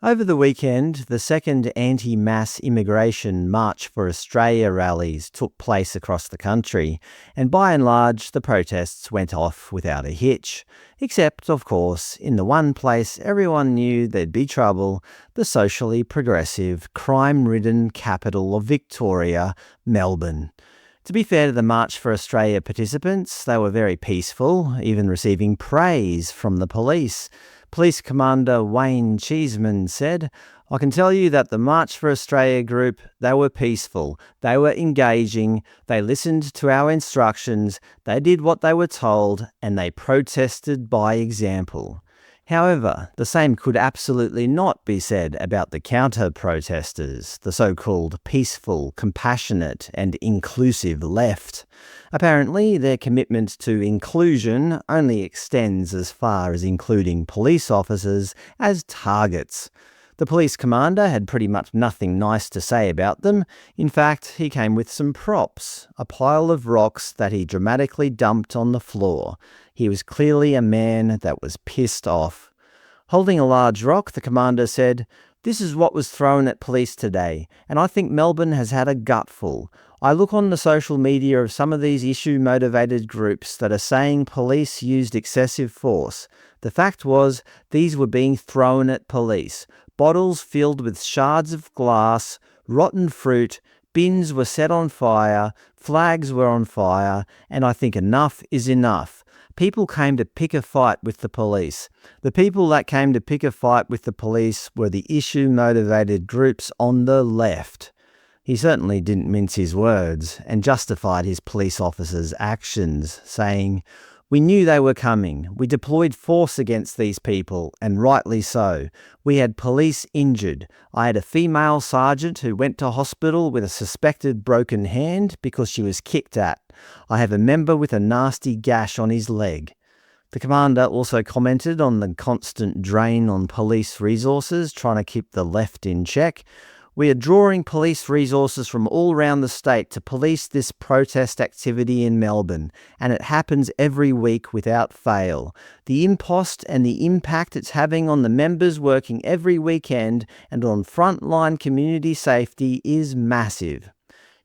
Over the weekend, the second anti-mass immigration March for Australia rallies took place across the country, and by and large the protests went off without a hitch. Except, of course, in the one place everyone knew there'd be trouble, the socially progressive, crime-ridden capital of Victoria, Melbourne. To be fair to the March for Australia participants, they were very peaceful, even receiving praise from the police. Police Commander Wayne Cheeseman said, "I can tell you that the March for Australia group, they were peaceful, they were engaging, they listened to our instructions, they did what they were told, and they protested by example." However, the same could absolutely not be said about the counter-protesters, the so-called peaceful, compassionate and inclusive left. Apparently, their commitment to inclusion only extends as far as including police officers as targets. The police commander had pretty much nothing nice to say about them. In fact, he came with some props, a pile of rocks that he dramatically dumped on the floor. He was clearly a man that was pissed off. Holding a large rock, the commander said, "This is what was thrown at police today, and I think Melbourne has had a gutful. I look on the social media of some of these issue-motivated groups that are saying police used excessive force. The fact was, these were being thrown at police. Bottles filled with shards of glass, rotten fruit, bins were set on fire, flags were on fire, and I think enough is enough. People came to pick a fight with the police. The people that came to pick a fight with the police were the issue-motivated groups on the left." He certainly didn't mince his words and justified his police officers' actions, saying, "We knew they were coming. We deployed force against these people, and rightly so. We had police injured. I had a female sergeant who went to hospital with a suspected broken hand because she was kicked at. I have a member with a nasty gash on his leg." The commander also commented on the constant drain on police resources, trying to keep the left in check. "We are drawing police resources from all around the state to police this protest activity in Melbourne, and it happens every week without fail. The impost and the impact it's having on the members working every weekend and on frontline community safety is massive."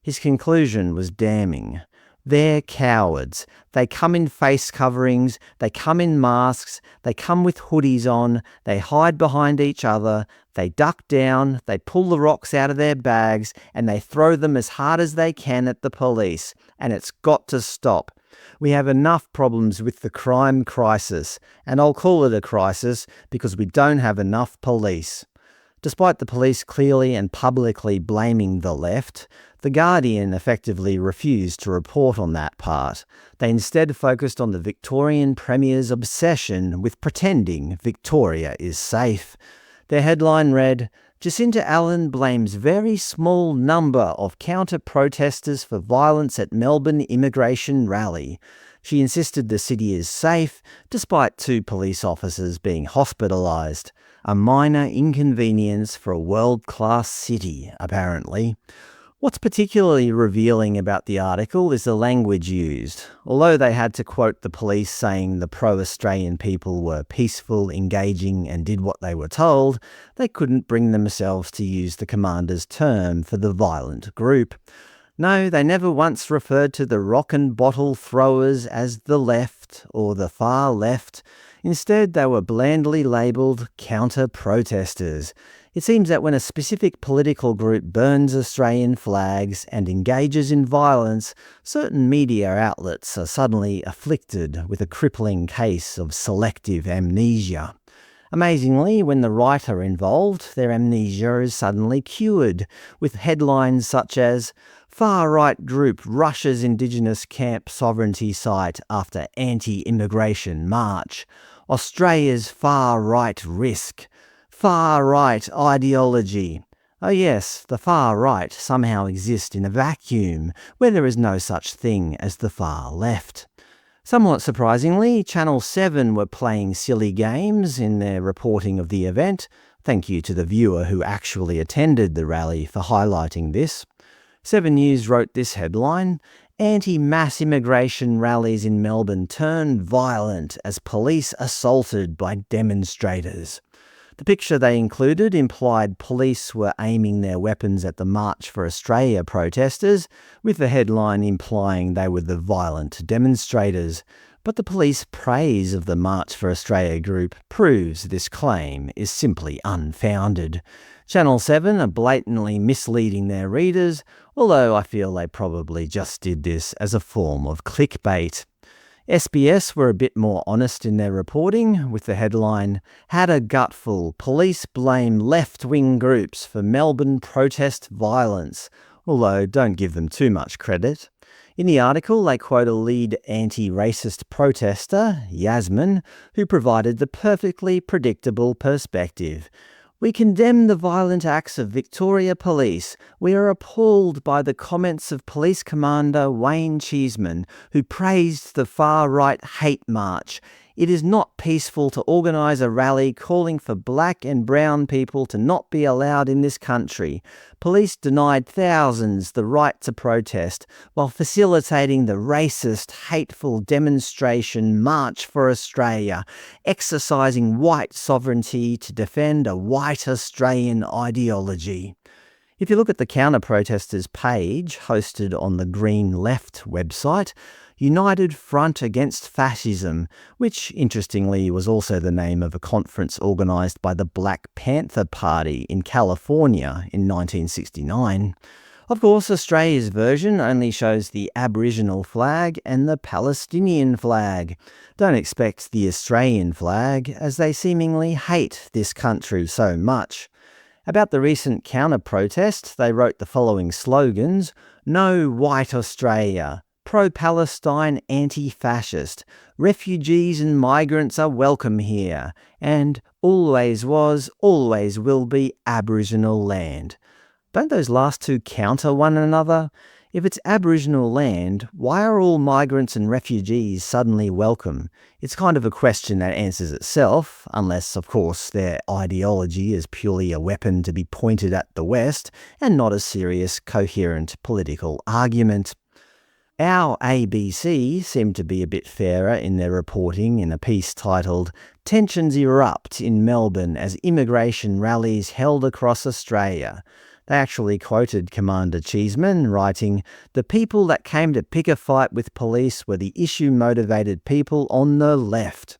His conclusion was damning. They're cowards. They come in face coverings, they come in masks, they come with hoodies on, they hide behind each other, they duck down, they pull the rocks out of their bags, and they throw them as hard as they can at the police. And it's got to stop. We have enough problems with the crime crisis, and I'll call it a crisis because we don't have enough police. Despite the police clearly and publicly blaming the left, The Guardian effectively refused to report on that part. They instead focused on the Victorian Premier's obsession with pretending Victoria is safe. Their headline read, "Jacinta Allen blames very small number of counter-protesters for violence at Melbourne immigration rally. She insisted the city is safe, despite 2 police officers being hospitalised. A minor inconvenience for a world-class city, apparently." What's particularly revealing about the article is the language used. Although they had to quote the police saying the pro-Australian people were peaceful, engaging and did what they were told, they couldn't bring themselves to use the commander's term for the violent group. No, they never once referred to the rock and bottle throwers as the left or the far left. Instead, they were blandly labelled counter-protesters. It seems that when a specific political group burns Australian flags and engages in violence, certain media outlets are suddenly afflicted with a crippling case of selective amnesia. Amazingly, when the right are involved, their amnesia is suddenly cured, with headlines such as "Far-right group rushes Indigenous camp sovereignty site after anti-immigration march," "Australia's far-right risk," "Far-right ideology." Oh yes, the far-right somehow exist in a vacuum, where there is no such thing as the far left. Somewhat surprisingly, Channel 7 were playing silly games in their reporting of the event. Thank you to the viewer who actually attended the rally for highlighting this. 7 News wrote this headline, "Anti-mass immigration rallies in Melbourne turn violent as police assaulted by demonstrators." The picture they included implied police were aiming their weapons at the March for Australia protesters, with the headline implying they were the violent demonstrators. But the police praise of the March for Australia group proves this claim is simply unfounded. Channel 7 are blatantly misleading their readers, although I feel they probably just did this as a form of clickbait. SBS were a bit more honest in their reporting, with the headline, "Had a Gutful, Police Blame Left-Wing Groups for Melbourne Protest Violence," although don't give them too much credit. In the article, they quote a lead anti-racist protester, Yasmin, who provided the perfectly predictable perspective. "We condemn the violent acts of Victoria Police. We are appalled by the comments of Police Commander Wayne Cheeseman, who praised the far-right hate march. It is not peaceful to organise a rally calling for black and brown people to not be allowed in this country. Police denied thousands the right to protest while facilitating the racist, hateful demonstration March for Australia, exercising white sovereignty to defend a white Australian ideology." If you look at the counter-protesters page hosted on the Green Left website, United Front Against Fascism, which interestingly was also the name of a conference organised by the Black Panther Party in California in 1969. Of course, Australia's version only shows the Aboriginal flag and the Palestinian flag. Don't expect the Australian flag, as they seemingly hate this country so much. About the recent counter-protest, they wrote the following slogans: "No White Australia," "Pro-Palestine Anti-Fascist," "Refugees and migrants are welcome here," and "Always was, always will be Aboriginal land." Don't those last two counter one another? If it's Aboriginal land, why are all migrants and refugees suddenly welcome? It's kind of a question that answers itself, unless, of course, their ideology is purely a weapon to be pointed at the West and not a serious, coherent political argument. Our ABC seemed to be a bit fairer in their reporting in a piece titled "Tensions Erupt in Melbourne as Immigration Rallies Held Across Australia." They actually quoted Commander Cheeseman, writing, "The people that came to pick a fight with police were the issue-motivated people on the left."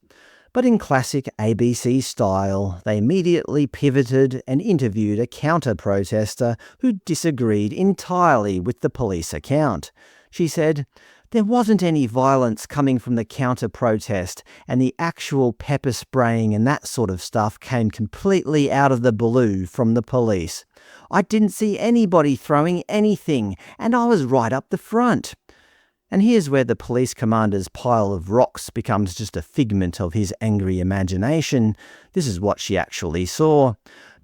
But in classic ABC style, they immediately pivoted and interviewed a counter-protester who disagreed entirely with the police account. She said, "There wasn't any violence coming from the counter-protest, and the actual pepper spraying and that sort of stuff came completely out of the blue from the police. I didn't see anybody throwing anything, and I was right up the front." And here's where the police commander's pile of rocks becomes just a figment of his angry imagination. This is what she actually saw.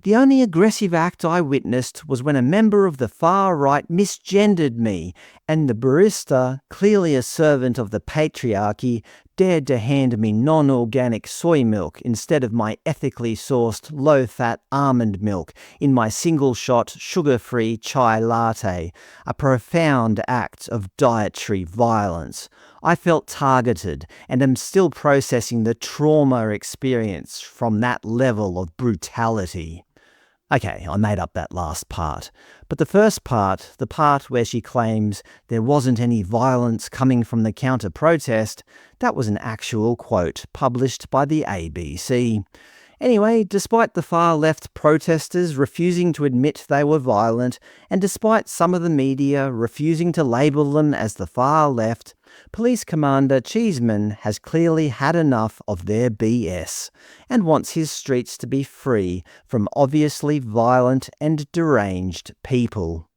"The only aggressive act I witnessed was when a member of the far right misgendered me, and the barista, clearly a servant of the patriarchy, dared to hand me non-organic soy milk instead of my ethically sourced low-fat almond milk in my single-shot sugar-free chai latte, a profound act of dietary violence. I felt targeted and am still processing the trauma experience from that level of brutality." Okay, I made up that last part. But the first part, the part where she claims there wasn't any violence coming from the counter-protest, that was an actual quote published by the ABC. Anyway, despite the far-left protesters refusing to admit they were violent, and despite some of the media refusing to label them as the far-left, Police Commander Cheeseman has clearly had enough of their BS and wants his streets to be free from obviously violent and deranged people.